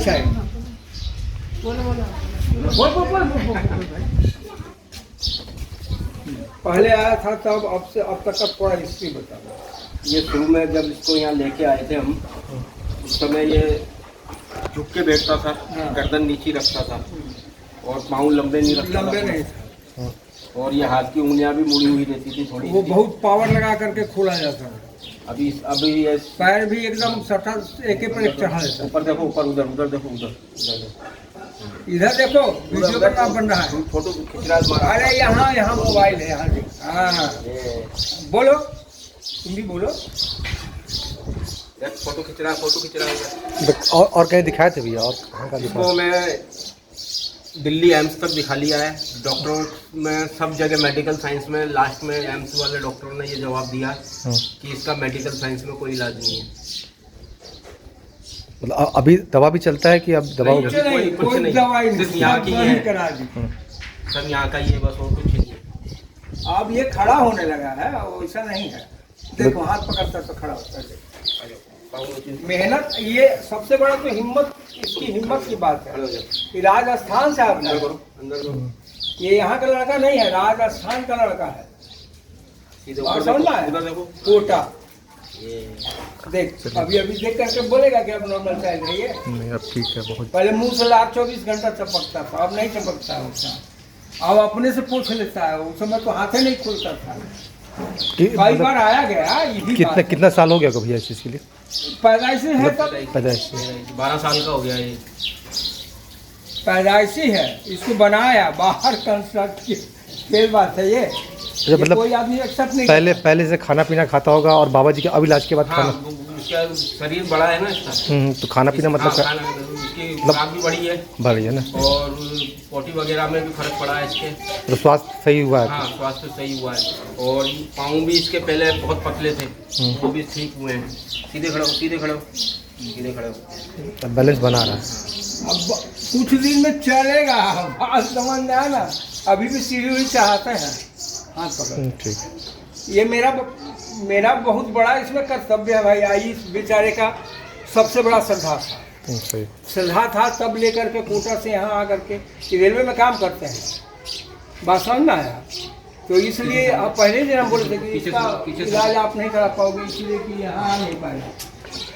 Child. पहले आया था तब, अब से अब तक का थोड़ा हिस्ट्री बताओ। ये शुरू में जब इसको यहाँ लेके आए थे हम, उस समय ये झुक के बैठता था, हाँ। गर्दन नीचे रखता था और पाँव लंबे नहीं रखता लंबे था। नहीं था, और ये हाथ की उंगलियां भी मुड़ी हुई रहती थी थोड़ी वो सी। बहुत पावर लगा करके खोला जाता है। अभी ये पैर भी एकदम सटा एक पर एक चढ़ा देता है। ऊपर देखो, ऊपर उधर उधर देखो, उधर देखो, इधर देखो, वीडियो का काम बन रहा है। फोटो खिंचना मारा। अरे यहाँ यहाँ मोबाइल है, यहाँ देख। हाँ बोलो, तुम भी बोलो। फोटो खिंच रहा है। और कहीं दिखाए थे भैया? और कहाँ का दिखाया? इसको मैं दिल्ली एम्स तक दिखा लिया है, डॉक्टरों में सब जगह मेडिकल साइंस में। लास्ट में एम्स वाले डॉक्टरों ने ये जवाब दिया कि इसका मेडिकल साइंस में कोई इलाज नहीं है। मतलब अभी दवा भी चलता है कि अब दवा नहीं, कुछ नहीं, सिर्फ यहाँ की है, करा दी। सब यहाँ का ही है बस, और कुछ नहीं है। अब ये खड़ा होने लगा है, वैसा नहीं है। देखो हाथ पकड़ता तो खड़ा होता है। मेहनत, ये सबसे बड़ा तो हिम्मत, इसकी हिम्मत की बात है। कि राजस्थान से आपने, ये यहाँ का लड़का नहीं है, राजस्थान का लड़का है। और समझना है, कोटा। देख अभी देख करके बोलेगा कि अब नॉर्मल चाइल्ड है ये। नहीं, अब ठीक है बहुत। पहले मुंह से लार 24 घंटा चपकता था, अब नहीं चपकता है उसका। अब अपने से पूछ लेता है, उस समय तो हाथ ही नहीं खुलता था। कई बार आया गया। कितना साल हो गया भैया इस चीज़ के लिए? पैदाइशी है तब, पैदाइश 12 साल का हो गया ये। पैदाइशी है, इसको बनाया बाहर कंस्ट्रक्ट की फिर बात है ये। मतलब कोई आदमी एक्सेप्ट नहीं पहले से खाना पीना खाता होगा और बाबा जी के अब इलाज के बाद हाँ, खाना। उसका शरीर बड़ा है ना इसका। तो खाना पीना मतलब उसकी खुराक भी बड़ी है, बढ़िया ना। और पोटी वगैरह में भी फर्क पड़ा है इसके। तो स्वास्थ्य सही हुआ है? हाँ, स्वास्थ्य सही हुआ है। और पाँव भी इसके पहले बहुत पतले थे, वो भी ठीक हुए हैं। सीधे खड़ो, सीधे खड़ो, सीधे खड़ो। बैलेंस बना रहा है। अब कुछ दिन में चलेगा, बात समझ में आया ना। अभी भी सीढ़ी चाहते हैं हाथ पकड़। ठीक। ये मेरा बहुत बड़ा इसमें कर्तव्य है भाई। आई इस बेचारे का सबसे बड़ा श्रद्धा था, सही श्रद्धा था, तब लेकर के कोटा से यहाँ आकर के रेलवे में काम करते हैं। बात समझ में आया? तो इसलिए आप पहले दिन हम बोले थे कि इसका इलाज आप नहीं करा पाओगे, इसलिए कि यहाँ आ नहीं पाएगा।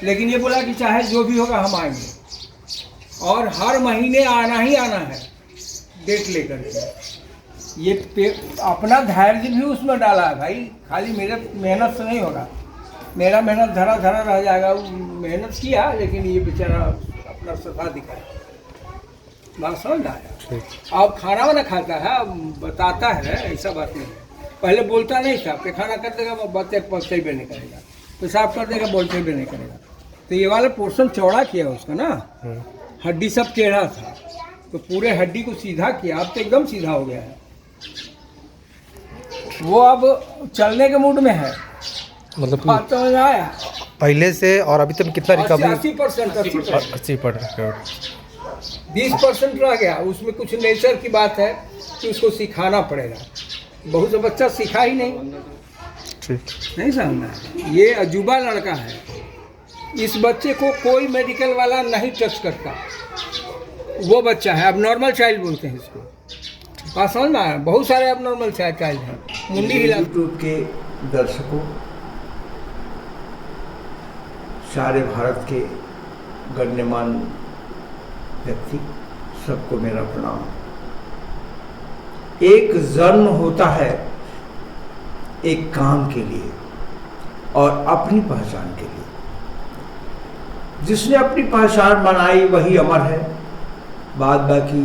लेकिन ये बोला कि चाहे जो भी होगा हम आएंगे, और हर महीने आना ही आना है डेट लेकर के। ये अपना धैर्य भी उसमें डाला है भाई, खाली मेरे मेहनत से नहीं होगा। मेरा मेहनत धरा धरा रह जाएगा। मेहनत किया, लेकिन ये बेचारा अपना श्रद्धा दिखाया। बात समझ में आया? अब खाना वाना खाता है, बताता है, ऐसा बात नहीं है। पहले बोलता नहीं था, खाना कर देगा, बातें पहुँचते भी नहीं करेगा, पेशाब कर देगा, बोलते भी नहीं करेगा। तो ये वाला पोर्शन चौड़ा किया उसका ना, हड्डी सब टेढ़ा था, तो पूरे हड्डी को सीधा किया। अब तो एकदम सीधा हो गया है। वो अब चलने के मूड में है। मतलब बात समझ में आया? पहले से और अभी तक कितना रिकवरी? 80%। 80%। 20% रह गया। उसमें कुछ नेचर की बात है कि उसको सिखाना पड़ेगा। बहुत से बच्चा सीखा ही नहीं, नहीं समझना। ये अजूबा लड़का है। इस बच्चे को कोई मेडिकल वाला नहीं टच करता। वो बच्चा है, अब नॉर्मल चाइल्ड बोलते हैं इसको। बात समझ में आया? बहुत सारे अब नॉर्मल चाइल्ड हैं। मुंडी हिला। यूट्यूब के दर्शकों, सारे भारत के गण्यमान व्यक्ति, सबको मेरा प्रणाम। एक जन्म होता है एक काम के लिए और अपनी पहचान के लिए। जिसने अपनी पहचान बनाई वही अमर है, बाद बाकी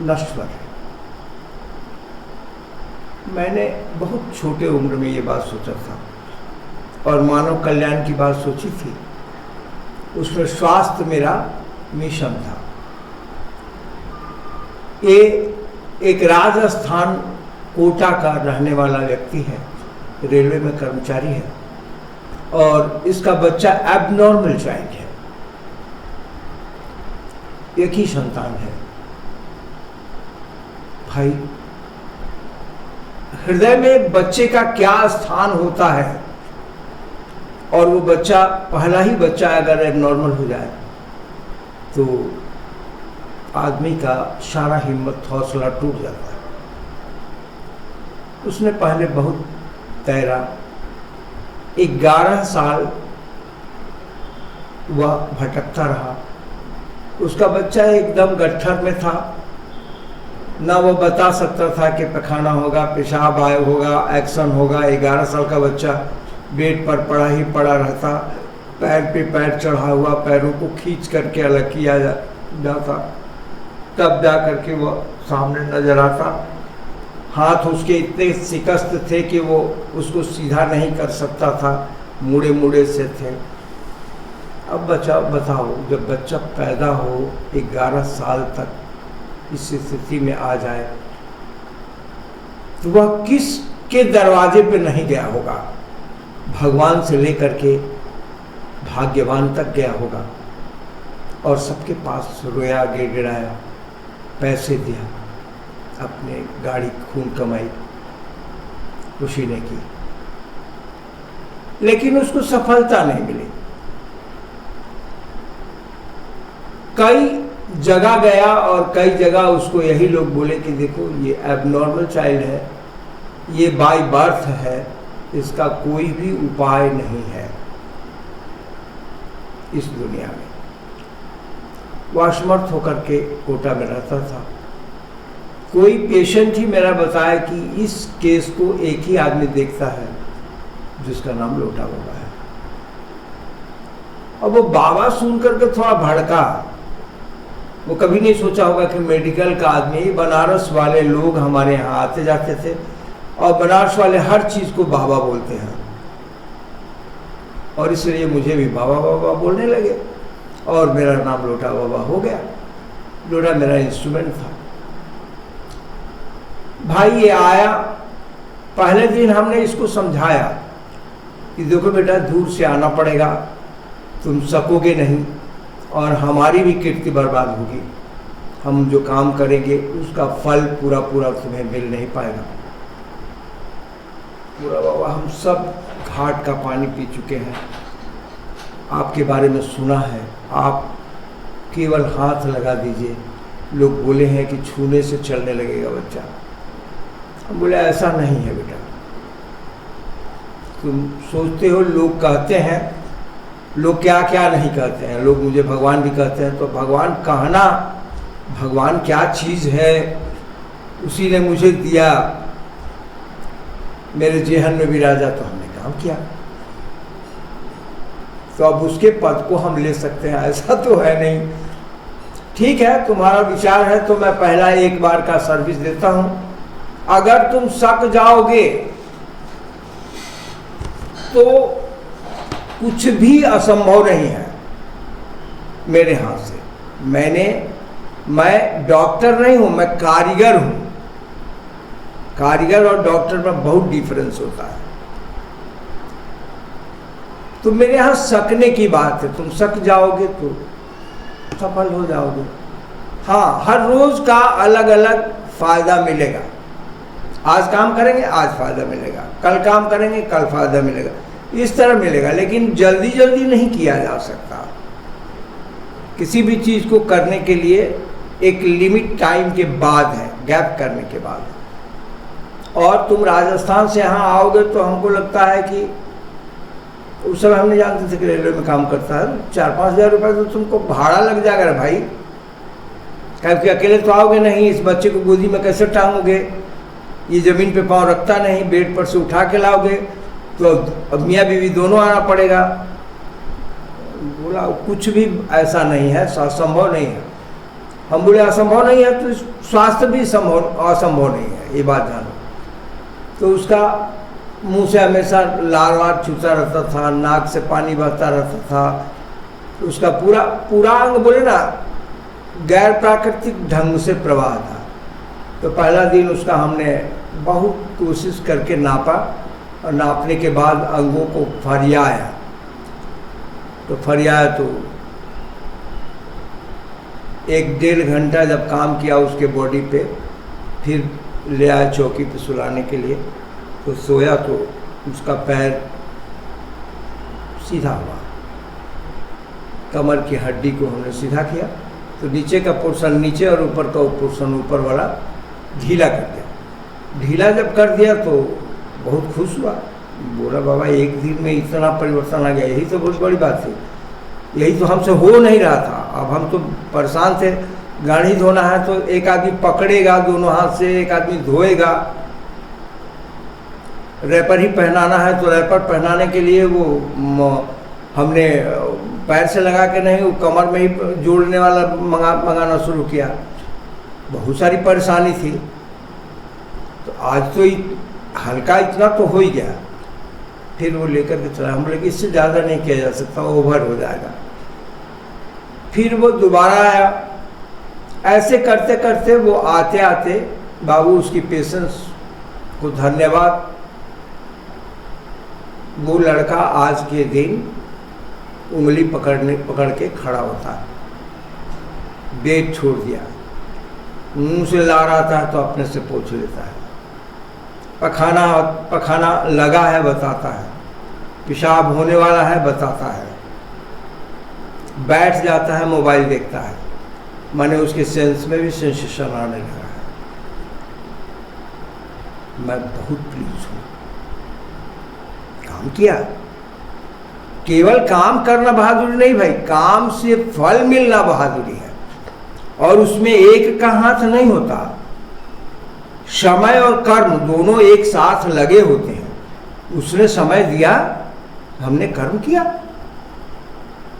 नश्वर है। मैंने बहुत छोटे उम्र में ये बात सोचा था और मानव कल्याण की बात सोची थी। उसमें स्वास्थ्य मेरा मिशन था। ये एक राजस्थान कोटा का रहने वाला व्यक्ति है, रेलवे में कर्मचारी है, और इसका बच्चा एबनॉर्मल चाइल्ड है। एक ही संतान है। भाई, हृदय में बच्चे का क्या स्थान होता है, और वो बच्चा, पहला ही बच्चा अगर एबनॉर्मल हो जाए तो आदमी का सारा हिम्मत हौसला टूट जाता है। उसने पहले बहुत तैरा, 11 साल वह भटकता रहा। उसका बच्चा एकदम गट्ठर में था, ना वो बता सकता था कि पैखाना होगा, पेशाब आए होगा, एक्शन होगा। 11 साल का बच्चा बेड पर पड़ा ही पड़ा रहता, पैर पे पैर चढ़ा हुआ, पैरों को खींच करके अलग किया जाता, तब जा करके वो सामने नजर आता। हाथ उसके इतने शिकस्त थे कि वो उसको सीधा नहीं कर सकता था, मुड़े मुड़े से थे। अब बच्चा बताओ, जब बच्चा पैदा हो 11 साल तक इस स्थिति में आ जाए तो वह किस के दरवाजे पे नहीं गया होगा, भगवान से लेकर के भाग्यवान तक गया होगा और सबके पास रोया, गिड़गिड़ाया, पैसे दिया, अपने गाड़ी खून कमाई, खुशी ने की, लेकिन उसको सफलता नहीं मिली। कई जगह गया और कई जगह उसको यही लोग बोले कि देखो ये एबनॉर्मल चाइल्ड है, ये बाय बर्थ है, इसका कोई भी उपाय नहीं है इस दुनिया में। वह असमर्थ होकर के कोटा में रहता था। कोई पेशेंट ही मेरा बताया कि इस केस को एक ही आदमी देखता है जिसका नाम लोटा बाबा है। और वो बाबा सुन करके थोड़ा भड़का। वो कभी नहीं सोचा होगा कि मेडिकल का आदमी, बनारस वाले लोग हमारे यहाँ आते जाते थे और बनारस वाले हर चीज़ को बाबा बोलते हैं, और इसलिए मुझे भी बाबा बाबा बोलने लगे और मेरा नाम लोटा बाबा हो गया। लोटा मेरा इंस्ट्रूमेंट था। भाई ये आया, पहले दिन हमने इसको समझाया कि देखो बेटा, दूर से आना पड़ेगा, तुम सकोगे नहीं और हमारी भी कीर्ति बर्बाद होगी। हम जो काम करेंगे उसका फल पूरा पूरा तुम्हें मिल नहीं पाएगा। पूरा बाबा, हम सब घाट का पानी पी चुके हैं, आपके बारे में सुना है, आप केवल हाथ लगा दीजिए, लोग बोले हैं कि छूने से चलने लगेगा बच्चा। हम बोले ऐसा नहीं है बेटा, तुम सोचते हो लोग कहते हैं, लोग क्या क्या नहीं कहते हैं, लोग मुझे भगवान भी कहते हैं, तो भगवान कहना, भगवान क्या चीज़ है, उसी ने मुझे दिया, मेरे जेहन में विराजा, तो हमने काम किया, तो अब उसके पद को हम ले सकते हैं, ऐसा तो है नहीं। ठीक है, तुम्हारा विचार है तो मैं पहला एक बार का सर्विस देता हूं। अगर तुम सक जाओगे तो कुछ भी असंभव नहीं है मेरे हाथ से। मैं डॉक्टर नहीं हूं, मैं कारीगर हूं। कारीगर और डॉक्टर में बहुत डिफरेंस होता है। तो मेरे यहाँ सकने की बात है, तुम सक जाओगे तो सफल हो जाओगे। हाँ, हर रोज का अलग अलग फायदा मिलेगा। आज काम करेंगे, आज फायदा मिलेगा, कल काम करेंगे, कल फायदा मिलेगा, इस तरह मिलेगा। लेकिन जल्दी जल्दी नहीं किया जा सकता। किसी भी चीज़ को करने के लिए एक लिमिट टाइम के बाद है, गैप करने के बाद। और तुम राजस्थान से यहाँ आओगे तो हमको लगता है कि उस समय हम नहीं जानते थे कि रेलवे में काम करता है। 4-5 हज़ार रुपये तो तुमको भाड़ा लग जाएगा भाई, क्योंकि अकेले तो आओगे नहीं, इस बच्चे को गोदी में कैसे टांगोगे, ये ज़मीन पे पाँव रखता नहीं, बेड पर से उठा के लाओगे, तो अब मियाँ बीवी दोनों आना पड़ेगा। बोला कुछ भी ऐसा नहीं है, असंभव नहीं है। हम बोले असंभव नहीं है तो स्वास्थ्य भी असंभव नहीं है, ये बात जानो। तो उसका मुंह से हमेशा लार वार चूता रहता था, नाक से पानी बहता रहता था, उसका पूरा अंग बोले ना गैर प्राकृतिक ढंग से प्रवाह था। तो पहला दिन उसका हमने बहुत कोशिश करके नापा और नापने के बाद अंगों को फरियाया। तो फरियाया तो 1-1.5 घंटा जब काम किया उसके बॉडी पे, फिर ले आया चौकी पे सुलाने के लिए, तो सोया तो उसका पैर सीधा हुआ। कमर की हड्डी को हमने सीधा किया, तो नीचे का पोर्शन नीचे और ऊपर का पोर्शन ऊपर वाला ढीला कर दिया। ढीला जब कर दिया तो बहुत खुश हुआ, बोला बाबा एक दिन में इतना परिवर्तन आ गया, यही तो बहुत बड़ी बात थी, यही तो हमसे हो नहीं रहा था। अब हम तो परेशान थे, गाड़ी धोना है तो एक आदमी पकड़ेगा दोनों हाथ से, एक आदमी धोएगा, रैपर ही पहनाना है तो रैपर पहनाने के लिए वो हमने पैर से लगा के नहीं, वो कमर में ही जोड़ने वाला मंगाना शुरू किया। बहुत सारी परेशानी थी। तो आज तो हल्का इतना तो हो ही गया। फिर वो लेकर के चला, हम बोले कि इससे ज़्यादा नहीं किया जा सकता, ओवर हो जाएगा। फिर वो दोबारा आया। ऐसे करते करते वो आते आते बाबू उसकी पेशेंस को धन्यवाद, वो लड़का आज के दिन उंगली पकड़ के खड़ा होता है, बेड छोड़ दिया, मुंह से ला रहा था तो अपने से पोंछ लेता है, पखाना लगा है बताता है, पेशाब होने वाला है बताता है, बैठ जाता है मोबाइल देखता है, माने उसके सेंस में भी सेंसेशन आने लगा है। मैं बहुत प्लीज हूँ, काम किया। केवल काम करना बहादुरी नहीं भाई, काम से फल मिलना बहादुरी है, और उसमें एक का हाथ नहीं होता। समय और कर्म दोनों एक साथ लगे होते हैं। उसने समय दिया, हमने कर्म किया,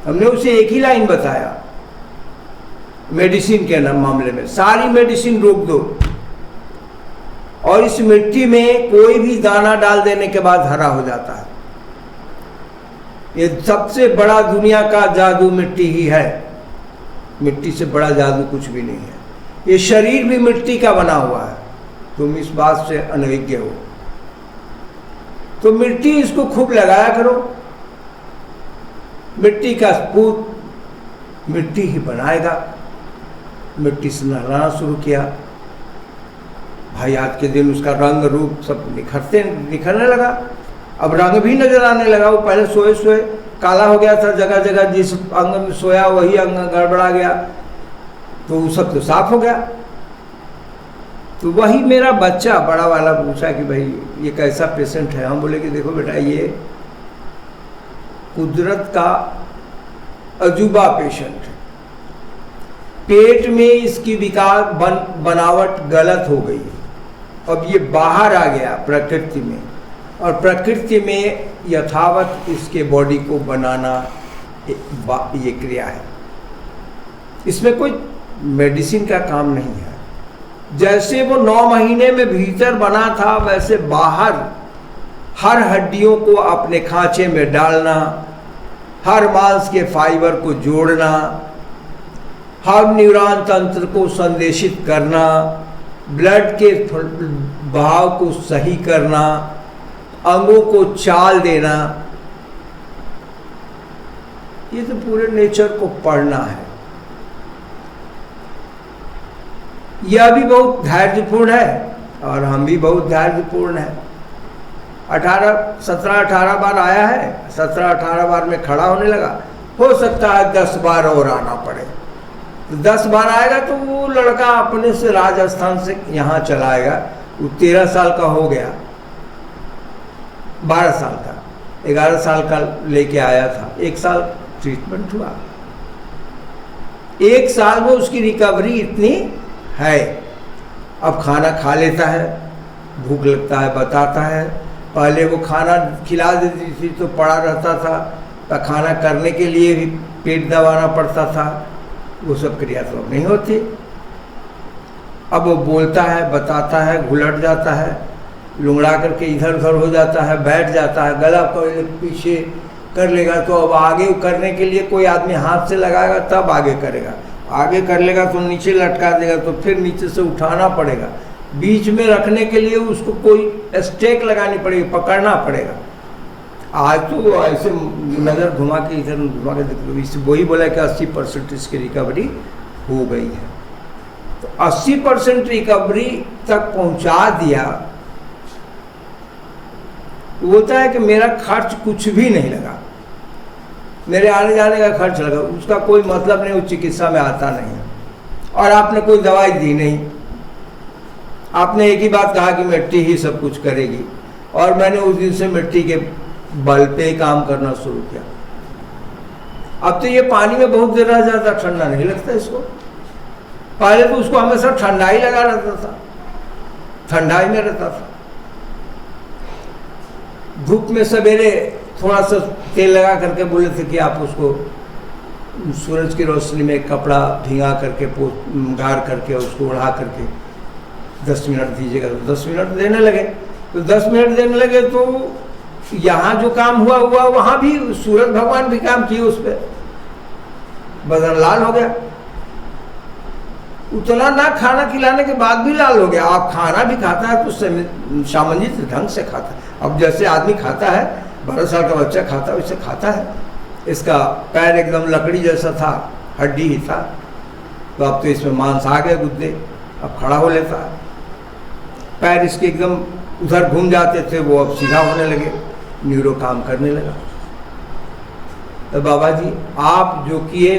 हमने उसे एक ही लाइन बताया। मेडिसिन के मामले में सारी मेडिसिन रोक दो, और इस मिट्टी में कोई भी दाना डाल देने के बाद हरा हो जाता है। ये सबसे बड़ा दुनिया का जादू मिट्टी ही है, मिट्टी से बड़ा जादू कुछ भी नहीं है। ये शरीर भी मिट्टी का बना हुआ है, तुम इस बात से अनभिज्ञ हो। तो मिट्टी इसको खूब लगाया करो, मिट्टी का स्पूत मिट्टी ही बनाएगा। मिट्टी से नहलाना शुरू किया भाई, आज के दिन उसका रंग रूप सब निखरने लगा। अब रंग भी नजर आने लगा। वो पहले सोए सोए काला हो गया था, जगह जगह जिस अंग में सोया वही अंग गड़बड़ा गया, तो वो सब तो साफ हो गया। तो वही मेरा बच्चा बड़ा वाला पूछा कि भाई ये कैसा पेशेंट है। हम बोले कि देखो बेटा, ये कुदरत का अजूबा पेशेंट है। पेट में इसकी विकार बनावट गलत हो गई, अब ये बाहर आ गया प्रकृति में, और प्रकृति में यथावत इसके बॉडी को बनाना ये क्रिया है। इसमें कोई मेडिसिन का काम नहीं है। जैसे वो 9 महीने में भीतर बना था, वैसे बाहर हर हड्डियों को अपने खांचे में डालना, हर मांस के फाइबर को जोड़ना, हर न्यूरॉन तंत्र को संदेशित करना, ब्लड के बहाव को सही करना, अंगों को चाल देना, ये तो पूरे नेचर को पढ़ना है। यह भी बहुत धैर्यपूर्ण है और हम भी बहुत धैर्यपूर्ण हैं। 17-18 बार आया है, 17-18 बार में खड़ा होने लगा। हो सकता है 10 बार और आना पड़े, तो 10 बार आएगा तो वो लड़का अपने से राजस्थान से यहाँ चला आएगा। वो 13 साल का हो गया, 12 साल का, 11 साल का लेके आया था। 1 साल ट्रीटमेंट हुआ, 1 साल में उसकी रिकवरी इतनी है। अब खाना खा लेता है, भूख लगता है बताता है। पहले वो खाना खिला देती थी तो पड़ा रहता था, तो खाना करने के लिए भी पेट दबाना पड़ता था। वो सब क्रिया तो अब नहीं होती। अब वो बोलता है, बताता है, घुलट जाता है, लुंगड़ा करके इधर उधर हो जाता है, बैठ जाता है, गला को पीछे कर लेगा। तो अब आगे करने के लिए कोई आदमी हाथ से लगाएगा तब आगे करेगा। आगे कर लेगा तो नीचे लटका देगा, तो फिर नीचे से उठाना पड़ेगा। बीच में रखने के लिए उसको कोई स्टेक लगानी पड़ेगी, पकड़ना पड़ेगा। आज तो ऐसे नज़र घुमा के इधर घुमा के देखो, वही बोला कि 80% इसकी रिकवरी हो गई है। तो 80% रिकवरी तक पहुंचा दिया। होता है कि मेरा खर्च कुछ भी नहीं लगा, मेरे आने जाने का खर्च लगा, उसका कोई मतलब नहीं, वो चिकित्सा में आता नहीं है। और आपने कोई दवाई दी नहीं, आपने एक ही बात कहा कि मिट्टी ही सब कुछ करेगी, और मैंने उस दिन से मिट्टी के बल पे काम करना शुरू किया। अब तो ये पानी में बहुत देर रह जाता, ठंडा नहीं लगता इसको। पहले तो उसको हमेशा ठंडा ही लगा रहता था, ठंडा ही में रहता था। धूप में सवेरे थोड़ा सा तेल लगा करके बोले थे कि आप उसको सूरज की रोशनी में कपड़ा भिंगा करके गाड़ करके उसको उड़ा करके 10 मिनट दीजिएगा, तो 10 मिनट देने लगे। तो 10 मिनट देने लगे तो यहाँ जो काम हुआ वहाँ भी सूरज भगवान भी काम किए उस पर, बदन लाल हो गया। उतना ना खाना खिलाने के बाद भी लाल हो गया। आप खाना भी खाता है तो सामंजस्य ढंग से खाता है। अब जैसे आदमी खाता है, 12 साल का बच्चा खाता है वैसे खाता है। इसका पैर एकदम लकड़ी जैसा था, हड्डी ही था, तो अब तो इसमें मांस आ गए, गुद्दे, अब खड़ा हो लेता है। पैर इसके एकदम उधर घूम जाते थे, वो अब सीधा होने लगे, न्यूरो काम करने लगा। तो बाबा जी आप जो किए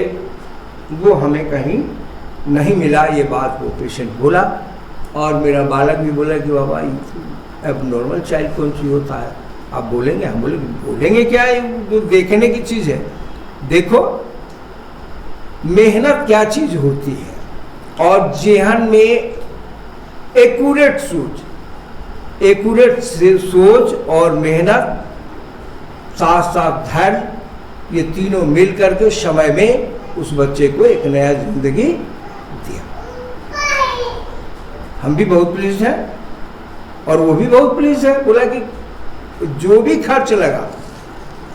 वो हमें कहीं नहीं मिला, ये बात वो पेशेंट बोला। और मेरा बालक भी बोला कि बाबा अब नॉर्मल चाइल्ड कौन सी होता है, आप बोलेंगे? हम बोले बोलेंगे क्या, ये जो देखने की चीज़ है। देखो मेहनत क्या चीज़ होती है, और जेहन में एक्यूरेट सोच और मेहनत, साथ साथ धैर्य, ये तीनों मिल करके समय में उस बच्चे को एक नया जिंदगी दिया। हम भी बहुत प्लीज हैं और वो भी बहुत प्लीज है। बोला कि जो भी खर्च लगा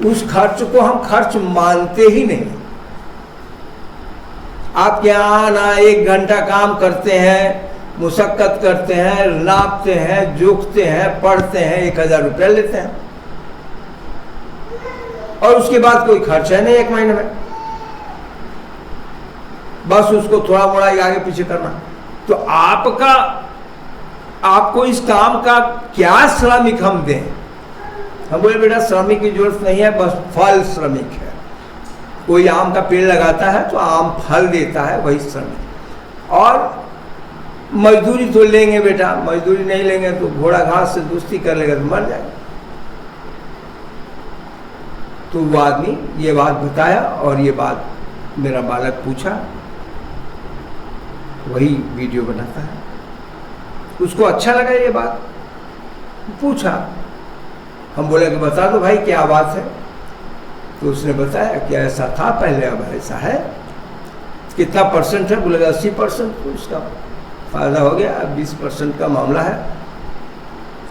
उस खर्च को हम खर्च मानते ही नहीं। आप यहाँ ना 1 घंटा काम करते हैं, मुशक्कत करते हैं, नापते हैं, जोखते हैं, पढ़ते हैं, 1000 रुपया लेते हैं, और उसके बाद कोई खर्च है नहीं 1 महीने में, बस उसको थोड़ा मोड़ा आगे पीछे करना। तो आपको इस काम का क्या श्रमिक हम दें? हम बोले बेटा श्रमिक की जरूरत नहीं है, बस फल श्रमिक है। कोई आम का पेड़ लगाता है तो आम फल देता है, वही श्रमिक। और मजदूरी तो लेंगे बेटा, मजदूरी नहीं लेंगे तो घोड़ा घास से दोस्ती कर लेगा तो मर जाएगा। तो वो आदमी ये बात बताया, और ये बात मेरा बालक पूछा, वही वीडियो बनाता है। उसको अच्छा लगा ये बात, पूछा। हम बोले कि बता दो भाई क्या बात है। तो उसने बताया कि ऐसा था पहले, अब ऐसा है। कितना परसेंट है? बोलेगा 80%। तो उसका फायदा हो गया। अब 20% का मामला है।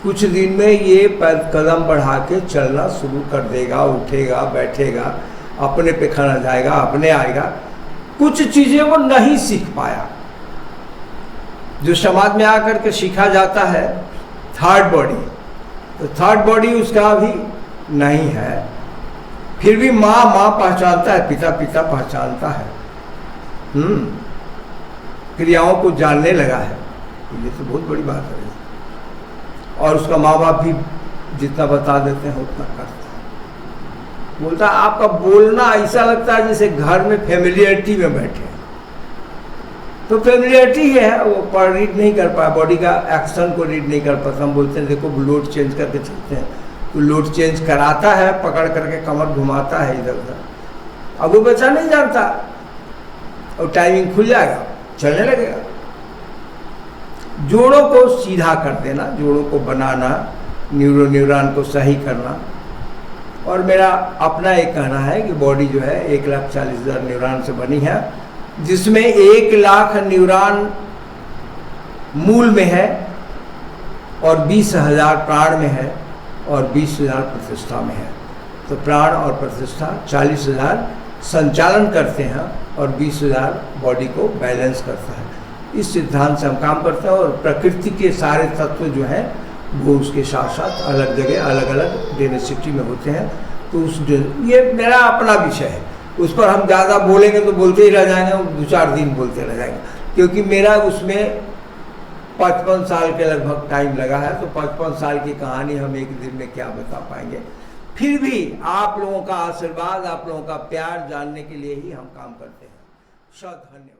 कुछ दिन में ये कदम बढ़ा के चलना शुरू कर देगा, उठेगा, बैठेगा, अपने पे खाना जाएगा, अपने आएगा। कुछ चीज़ें वो नहीं सीख पाया जो समाज में आकर के सीखा जाता है। थर्ड बॉडी, तो थर्ड बॉडी उसका अभी नहीं है। फिर भी माँ पहचानता है, पिता पहचानता है, क्रियाओं को जानने लगा है। ये तो बहुत बड़ी बात है। और उसका माँ बाप भी जितना बता देते हैं उतना करता है। बोलता है आपका बोलना ऐसा लगता है जैसे घर में फैमिलियरिटी में बैठे। तो फैमिलियरिटी है, वो रीड नहीं कर पाया, बॉडी का एक्शन को रीड नहीं कर पाता। हम बोलते हैं देखो लोड चेंज करके चलते हैं, तो लोड चेंज कराता है, पकड़ करके कमर घुमाता है इधर उधर। अब वो बच्चा नहीं जानता, और टाइमिंग खुल जाएगा, चलने लगेगा। जोड़ों को सीधा कर देना, जोड़ों को बनाना, न्यूरॉन को सही करना। और मेरा अपना एक कहना है कि बॉडी जो है 1,40,000 न्यूरॉन से बनी है, जिसमें 1,00,000 न्यूरॉन मूल में है, और 20,000 प्राण में है, और 20,000 प्रतिष्ठा में है। तो प्राण और प्रतिष्ठा 40,000 संचालन करते हैं, और 20,000 बॉडी को बैलेंस करता है। इस सिद्धांत से हम काम करते हैं। और प्रकृति के सारे तत्व जो हैं वो उसके साथ साथ अलग जगह अलग अलग डेंसिटी में होते हैं। तो ये मेरा अपना विषय है, उस पर हम ज़्यादा बोलेंगे तो बोलते ही रह जाएंगे, 2-4 दिन बोलते रह जाएंगे, क्योंकि मेरा उसमें 55 साल के लगभग टाइम लगा है। तो 55 साल की कहानी हम एक दिन में क्या बता पाएंगे। फिर भी आप लोगों का आशीर्वाद, आप लोगों का प्यार जानने के लिए ही हम काम करते हैं। धन्यवाद।